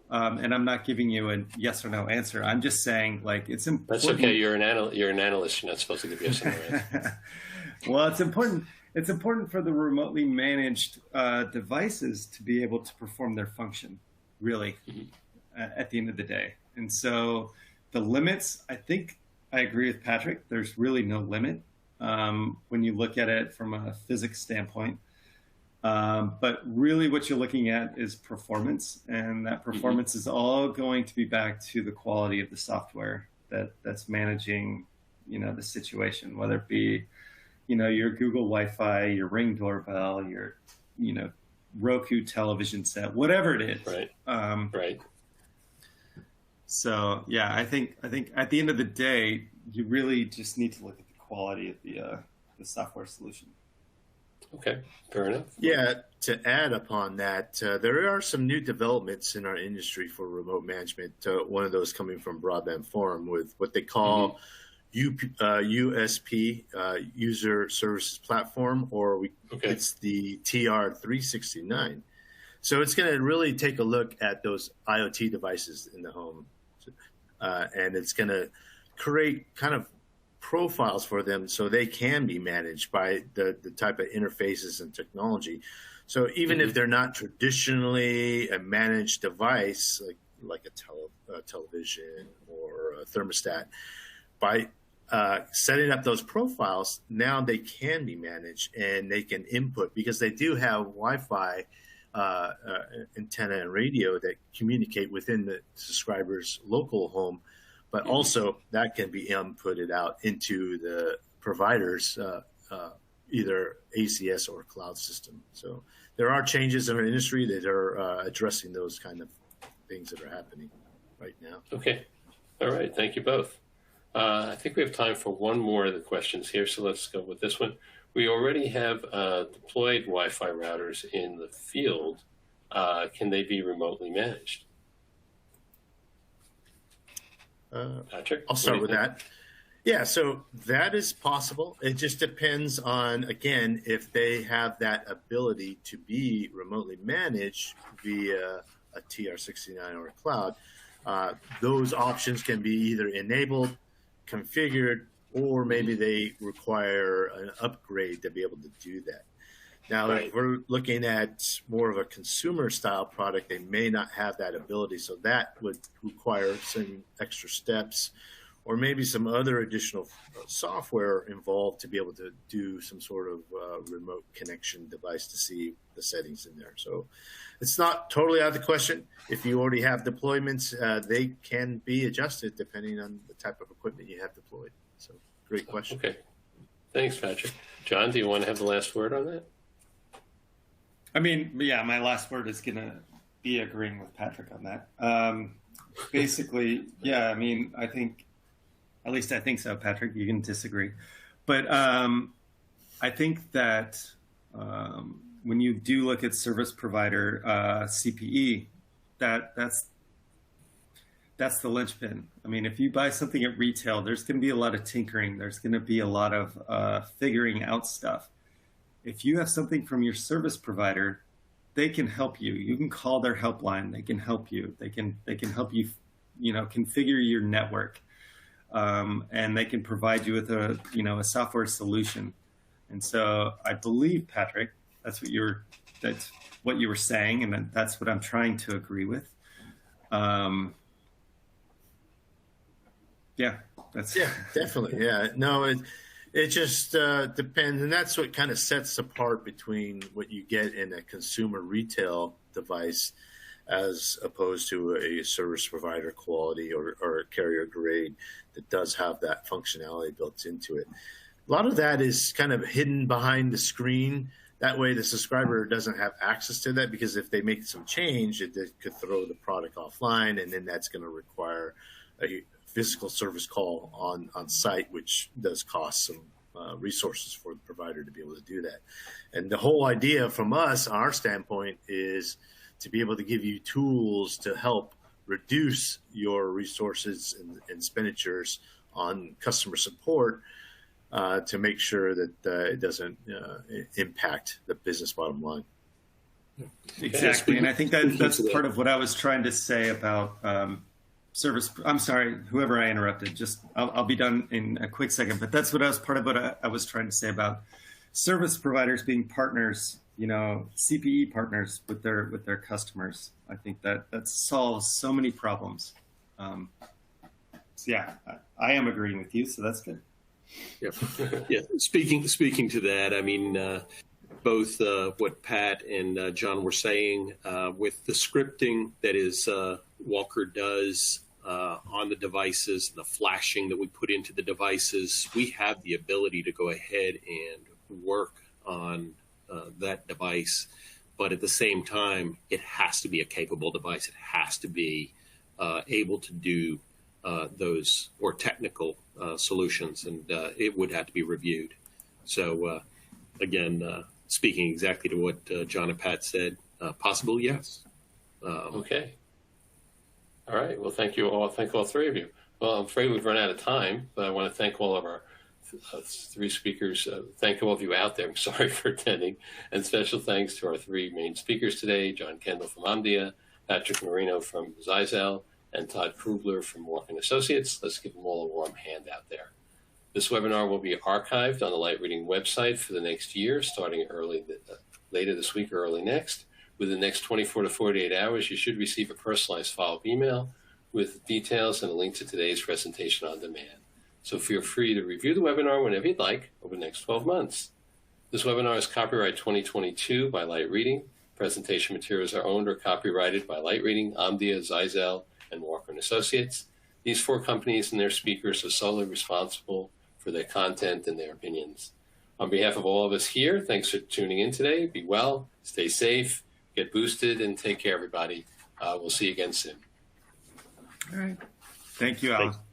And I'm not giving you a yes or no answer. I'm just saying, it's important. That's okay. You're an analyst. You're not supposed to give yes or no answers. Well, it's important. It's important for the remotely managed devices to be able to perform their function, really, at the end of the day. And so the limits, I think I agree with Patrick. There's really no limit when you look at it from a physics standpoint. But really what you're looking at is performance, and that performance is all going to be back to the quality of the software that's managing, the situation, whether it be, your Google Wi-Fi, your Ring doorbell, your, Roku television set, whatever it is. Right. Right. So yeah, I think at the end of the day, you really just need to look at the quality of the software solution. Okay, fair enough. Yeah, to add upon that, there are some new developments in our industry for remote management. One of those coming from Broadband Forum with what they call USP, User Services Platform, or it's the TR369. So it's going to really take a look at those IoT devices in the home, and it's going to create kind of profiles for them so they can be managed by the type of interfaces and technology. So even if they're not traditionally a managed device, like a television or a thermostat, by setting up those profiles, now they can be managed and they can input, because they do have Wi-Fi antenna and radio that communicate within the subscriber's local home. But also that can be inputted out into the provider's either ACS or cloud system. So there are changes in our industry that are addressing those kind of things that are happening right now. Okay. All right. Thank you both. I think we have time for one more of the questions here, so let's go with this one. We already have deployed Wi-Fi routers in the field. Can they be remotely managed? Patrick, I'll start with that. Yeah, so that is possible. It just depends on, again, if they have that ability to be remotely managed via a TR69 or a cloud. Those options can be either enabled, configured, or maybe they require an upgrade to be able to do that. Now, if we're looking at more of a consumer style product, they may not have that ability. So that would require some extra steps or maybe some other additional software involved to be able to do some sort of remote connection device to see the settings in there. So it's not totally out of the question. If you already have deployments, they can be adjusted depending on the type of equipment you have deployed. So great question. Okay. Thanks, Patrick. John, do you want to have the last word on that? I mean, yeah, my last word is going to be agreeing with Patrick on that. Basically, yeah, I mean, I think, at least I think so, Patrick, you can disagree. But I think that when you do look at service provider CPE, that's the linchpin. I mean, if you buy something at retail, there's going to be a lot of tinkering. There's going to be a lot of figuring out stuff. If you have something from your service provider, they can help you. You can call their helpline. They can help you. They can help you, configure your network, and they can provide you with a software solution. And so I believe, Patrick, that's what you were saying, and that's what I'm trying to agree with. Yeah, definitely. Yeah, no, it just depends, and that's what kind of sets apart between what you get in a consumer retail device as opposed to a service provider quality or a carrier grade that does have that functionality built into it. A lot of that is kind of hidden behind the screen. That way the subscriber doesn't have access to that, because if they make some change, it could throw the product offline, and then that's going to require a physical service call on site, which does cost some resources for the provider to be able to do that. And the whole idea from us, our standpoint, is to be able to give you tools to help reduce your resources and expenditures on customer support to make sure that it doesn't impact the business bottom line. Exactly. And I think that's part of what I was trying to say about service. I'm sorry, whoever I interrupted, I'll be done in a quick second, but that's part of what I was trying to say about service providers being partners, CPE partners with their customers. I think that solves so many problems. So yeah, I am agreeing with you, so that's good. Yeah. Speaking to that, I mean, both what Pat and John were saying with the scripting that is Walker does on the devices, the flashing that we put into the devices, we have the ability to go ahead and work on that device. But at the same time, it has to be a capable device. It has to be able to do those or technical solutions, and it would have to be reviewed. So again, speaking exactly to what John and Pat said, possible, yes. Okay. All right. Well, thank you all. Thank all three of you. Well, I'm afraid we've run out of time, but I want to thank all of our three speakers. Thank all of you out there. I'm sorry for attending. And special thanks to our three main speakers today, John Kendall from Omdia, Patrick Marino from Zyxel, and Todd Kerner from Walker & Associates. Let's give them all a warm hand out there. This webinar will be archived on the Light Reading website for the next year, starting later this week or early next. Within the next 24 to 48 hours, you should receive a personalized follow-up email with details and a link to today's presentation on demand. So feel free to review the webinar whenever you'd like over the next 12 months. This webinar is copyright 2022 by Light Reading. Presentation materials are owned or copyrighted by Light Reading, Omdia, Zyxel, and Walker & Associates. These four companies and their speakers are solely responsible for their content and their opinions. On behalf of all of us here, thanks for tuning in today. Be well, stay safe, get boosted, and take care, everybody. We'll see you again soon. All right. Thank you, Alan. Thanks.